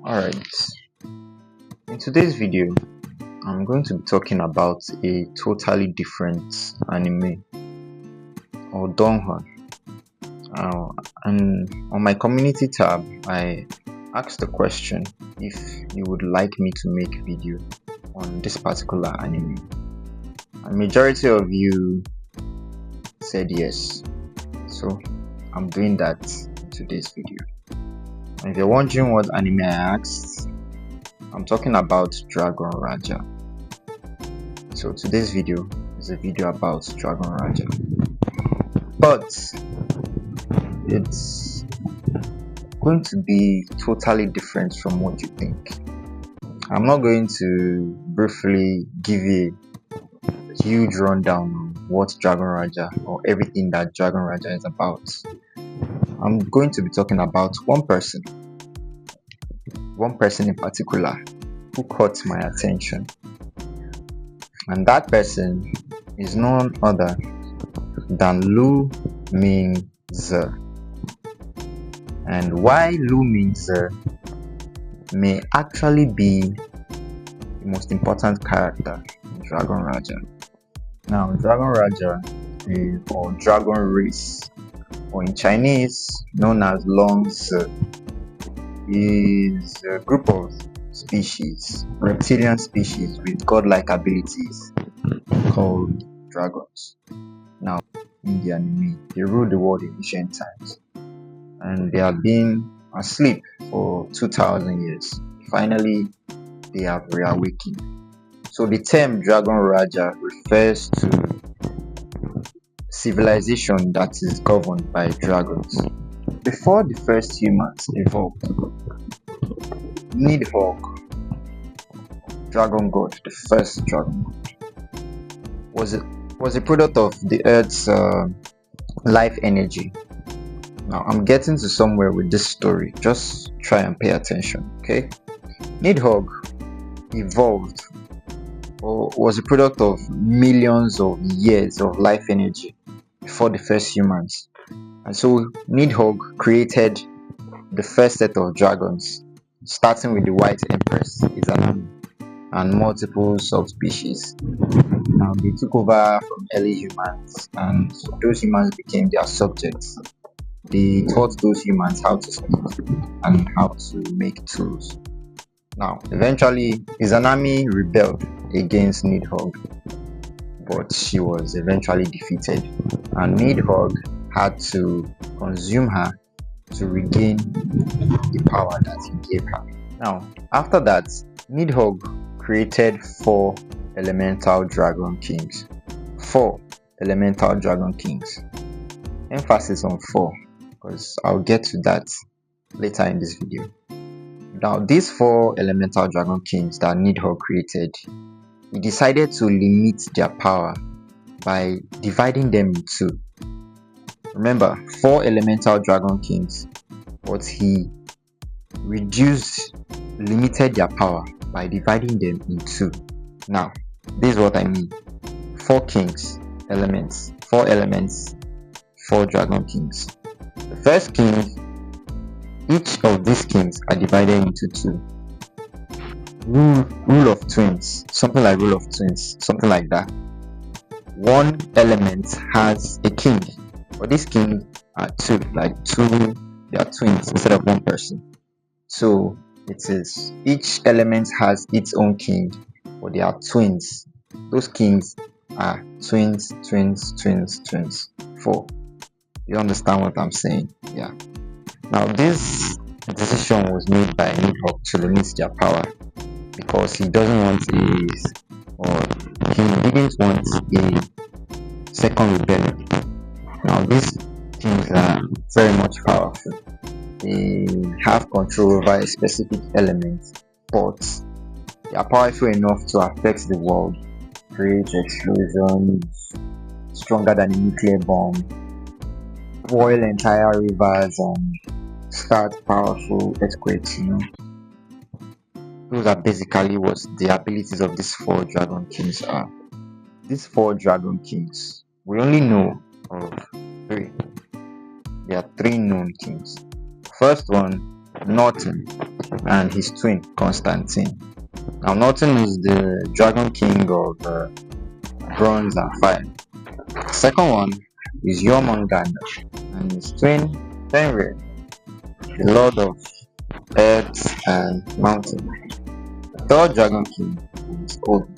Alright, in today's video, I'm going to be talking about a totally different anime or donghua. And on my community tab, I asked the question if you would like me to make a video on this particular anime. And majority of you said yes, so I'm doing that in today's video. And if you're wondering what anime I asked, I'm talking about Dragon Raja. So today's video is a video about Dragon Raja, but it's going to be totally different from what you think. I'm not going to briefly give you a huge rundown on what Dragon Raja or everything that Dragon Raja is about. I'm going to be talking about one person in particular who caught my attention, and that person is none other than Lu Mingze. And why Lu Mingze may actually be the most important character in Dragon Raja. Now, Dragon Raja is, or Dragon Race, or in Chinese known as Longzi, is a group of species, reptilian species with godlike abilities called dragons. Now, in the anime, they ruled the world in ancient times, and they have been asleep for 2,000 years. Finally, they have reawakened. So the term Dragon Raja refers to civilization that is governed by dragons. Before the first humans evolved, Nidhogg, dragon god, the first dragon god, was a product of the Earth's life energy. Now I'm getting to somewhere with this story. Just try and pay attention, okay? Nidhogg evolved or was a product of millions of years of life energy before the first humans. And so Nidhogg created the first set of dragons, starting with the White Empress, Izanami, and multiple subspecies. Now they took over from early humans, and those humans became their subjects. They taught those humans how to speak and how to make tools. Now, eventually, Izanami rebelled against Nidhogg, but she was eventually defeated, and Nidhogg had to consume her to regain the power that he gave her. Now, after that, Nidhogg created 4 elemental dragon kings. 4 elemental dragon kings. Emphasis on 4, because I'll get to that later in this video. Now, these 4 elemental dragon kings that Nidhogg created, he decided to limit their power by dividing them in 2. Remember, 4 elemental dragon kings, but he limited their power by dividing them in 2. Now, this is what I mean. 4 kings, elements, 4 elements, 4 dragon kings. The first king, each of these kings are divided into 2. Rule of twins, something like rule of twins, something like that. One element has a king, but these kings are 2, they are twins instead of one person. So it is each element has its own king, but they are twins. Those kings are twins. 4. You understand what I'm saying? Yeah. Now this decision was made by Nidhogg to limit their power because he didn't want a second rebellion. Now these kings are very much powerful. They have control over a specific element, but they are powerful enough to affect the world, create explosions stronger than a nuclear bomb, boil entire rivers, and start powerful earthquakes. Those are basically what the abilities of these 4 dragon kings are. These 4 dragon kings, we only know of 3. There are 3 known kings. First one, Norton. and his twin Constantine. Now Norton is the Dragon King of Bronze and Fire. The second one is Jormungandr and his twin Fenrir, the Lord of Earth and Mountain. The third Dragon King is Odin,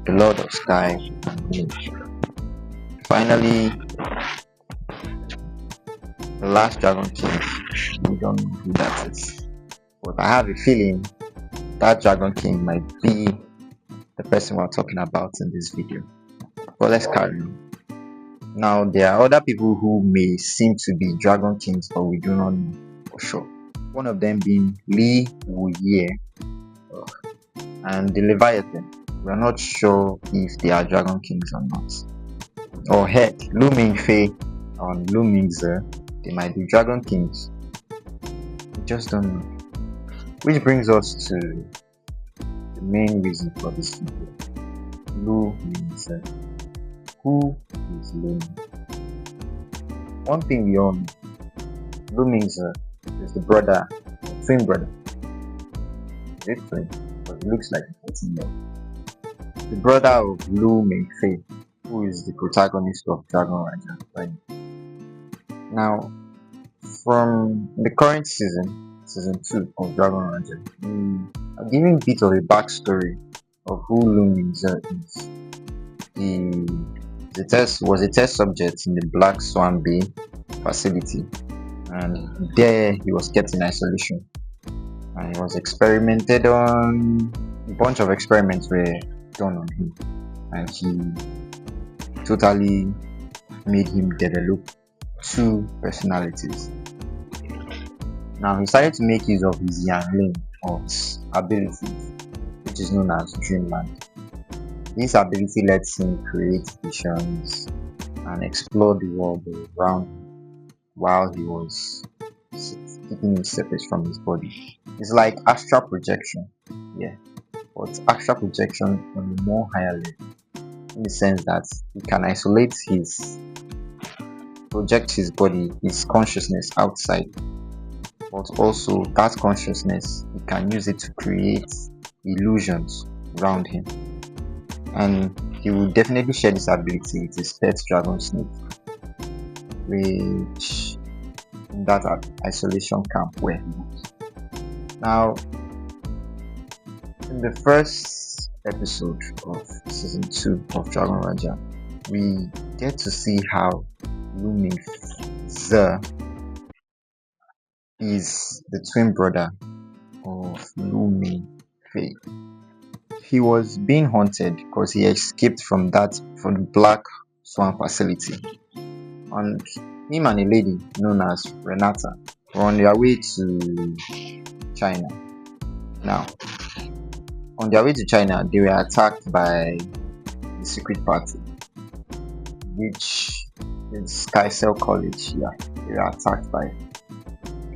the Lord of Sky and Wind. Finally, the last Dragon King, we don't know who that is, but I have a feeling that Dragon King might be the person we're talking about in this video. But let's carry on. Now, there are other people who may seem to be Dragon Kings, but we do not know for sure. One of them being Lu Mingze and the Leviathan. We are not sure if they are Dragon Kings or not. Or heck, Lu Mingze and Lu Mingze, they might be Dragon Kings. We just don't know. Which brings us to the main reason for this video. Lu Mingze. Who is Lu Mingze? One thing we all know, Lu Mingze is the brother, twin brother. Is it twin? But it looks like a 14-year-old. The brother of Lu Mingze, who is the protagonist of Dragon Raja. Right? Now, from the current season 2 of Dragon Raja, I'm giving a bit of a backstory of who Lu Mingze is. The test was a test subject in the Black Swan Bay facility, and there he was kept in isolation, and he was experimented on. A bunch of experiments were done on him, and he totally made him develop 2 personalities. Now he started to make use of his Yanling, or his abilities, which is known as Dreamland. This ability lets him create visions and explore the world around him while he was keeping him separate from his body. It's like astral projection, yeah, but astral projection on a more higher level, in the sense that he can project his body, his consciousness outside, but also that consciousness, he can use it to create illusions around him. And he will definitely share this ability with his pet dragon snake, which in that isolation camp where he was. Now, in the first episode of season 2 of Dragon Raja, we get to see how Lu Mingze is the twin brother of Lu Mingze. He was being haunted because he escaped from the Black Swan facility, and him and a lady known as Renata were on their way to China. Now, on their way to China, they were attacked by the secret party, which is Kaisel College. Yeah, they were attacked by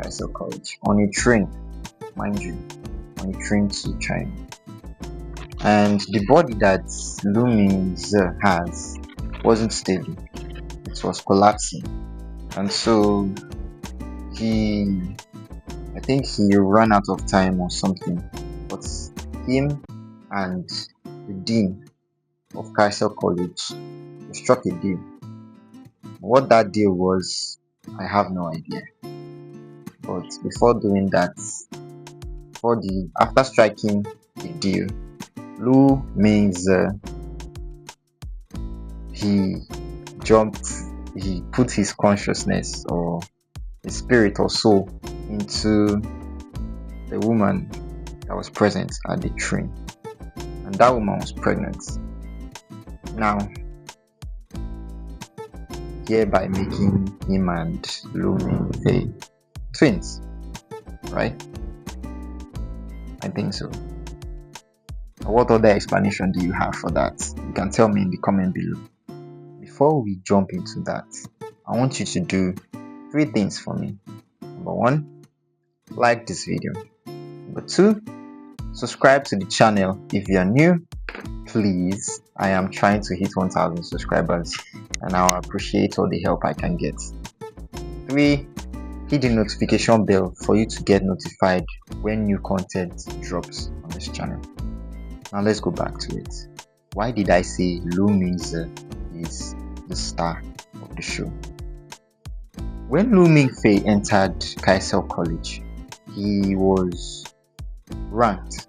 Kaisel College on a train, mind you, on a train to China. And the body that Lu Mingze has wasn't stable, it was collapsing, and so I think he ran out of time or something, but him and the dean of Kaisel College struck a deal. What that deal was, I have no idea, but before doing that, after striking the deal, Lu Mingze, he put his consciousness or his spirit or soul into the woman that was present at the train, and that woman was pregnant. Now, hereby making him and Lu Mingze twins, right? I think so. What other explanation do you have for that? You can tell me in the comment below. Before we jump into that, I want you to do 3 things for me. Number 1, like this video. Number 2, subscribe to the channel if you are new. Please, I am trying to hit 1,000 subscribers, and I'll appreciate all the help I can get. 3, hit the notification bell for you to get notified when new content drops on this channel. Now let's go back to it. Why did I say Lu Mingze is the star of the show? When Lu Mingze entered Kaisel College, he was ranked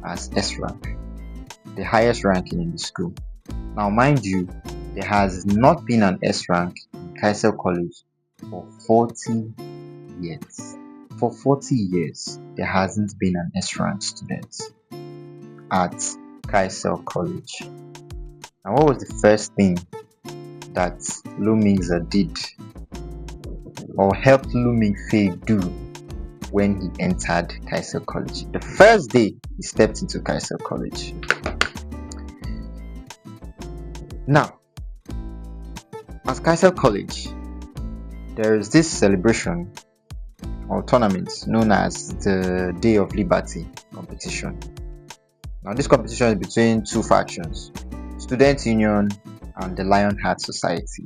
as S rank, the highest ranking in the school. Now mind you, there has not been an S rank in Kaisel College for 40 years. For 40 years, there hasn't been an S rank student at Kaisel College. And what was the first thing that Lu Mingze did or helped Lu Mingze do when he entered Kaisel College? The first day he stepped into Kaisel College. Now, at Kaisel College, there is this celebration or tournament known as the Day of Liberty competition. Now, this competition is between two factions, Student Union and the Lionheart Society.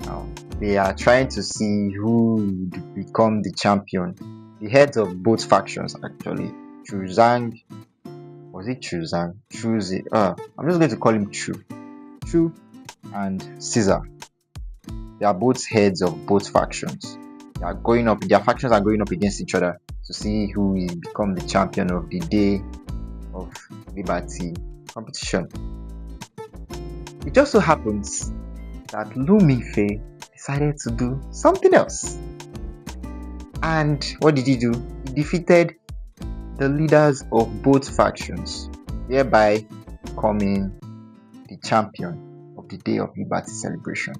Now, they are trying to see who would become the champion. The heads of both factions, actually, Chuzang, was it Chuzang? Chuzi. I'm just going to call him Chu and Caesar. They are both heads of both factions. They are going up. Their factions are going up against each other to see who will become the champion of the Day of Liberty competition. It just so happens that Lu Mingze decided to do something else. And what did he do? He defeated the leaders of both factions, thereby becoming the champion of the Day of Liberty celebration.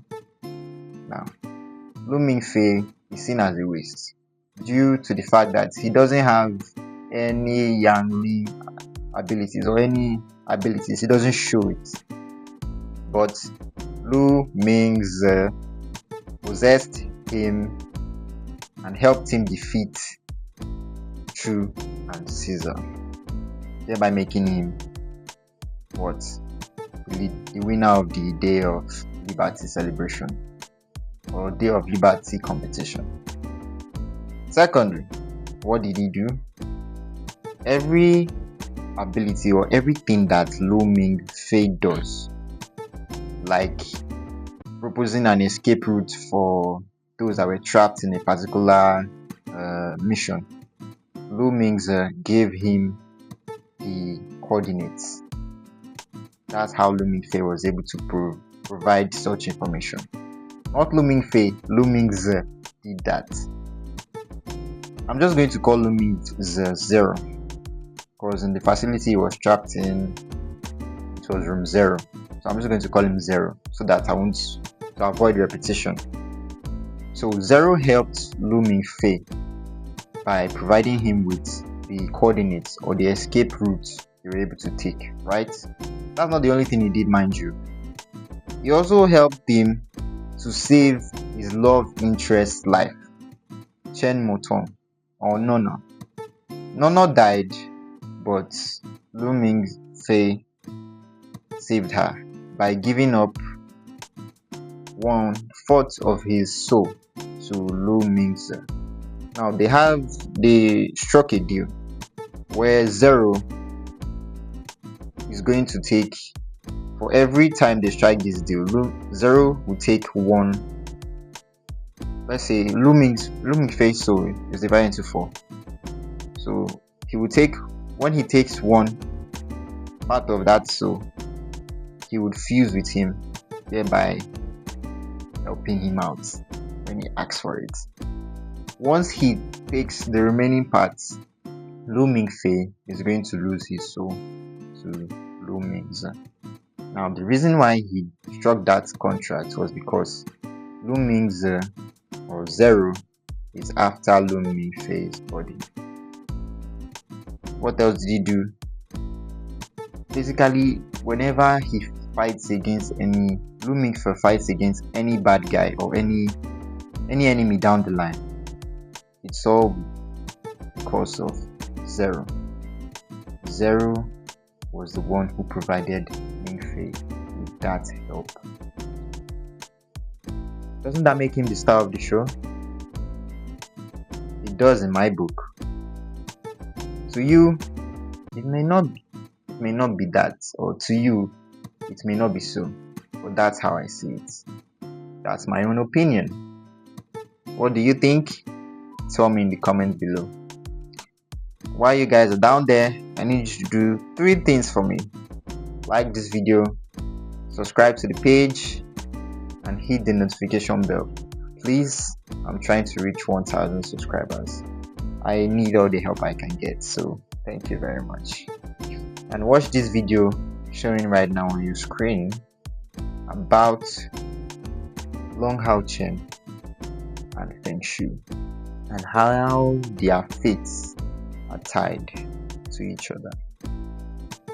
Now, Lu Mingze is seen as a waste due to the fact that he doesn't have any Yangli abilities or any abilities. He doesn't show it. But Lu Mingze possessed him and helped him defeat Chu and Caesar, thereby making him the winner of the Day of Liberty celebration or Day of Liberty competition. Secondly, what did he do? Every ability or everything that Lu Mingze does, like proposing an escape route for those that were trapped in a particular mission, Lu Mingze gave him the coordinates. That's how Lu Mingze was able to provide such information. Not Lu Mingze did that. I'm just going to call Lu Mingze 0, because in the facility he was trapped in, it was room 0. So I'm just going to call him 0 so that I won't to avoid repetition. So 0 helped Lu Mingze by providing him with the coordinates or the escape route you were able to take, right? That's not the only thing he did, mind you. He also helped him to save his love interest's life, Chen Motong or Nona. Nona died, but Lu Mingze saved her by giving up 1/4 of his soul to Lu Mingze. Now they struck a deal where 0 is going to take, for every time they strike this deal, 0 will take 1. Let's say Lu Mingze's soul is divided into 4. So he will take, when he takes 1 part of that soul, he would fuse with him, thereby helping him out when he asks for it. Once he takes the remaining parts, Lu Mingze is going to lose his soul to Lu Mingze. Now, the reason why he struck that contract was because Lu Mingze or 0 is after Lu Mingze's body. What else did he do? Basically, whenever he fights against Lu Mingze fights against any bad guy or any enemy down the line, it's all because of 0. 0 was the one who provided Mingze with that help. Doesn't that make him the star of the show? it does in my book. To you, it may not be that, or to you, it may not be so. But that's how I see it. That's my own opinion. What do you think? Tell me in the comments below. While you guys are down there, I need you to do 3 things for me. Like this video, subscribe to the page, and hit the notification bell. Please, I'm trying to reach 1,000 subscribers. I need all the help I can get, so thank you very much. And watch this video showing right now on your screen about Long Hao Chen and Feng Shui and how their fates are tied to each other.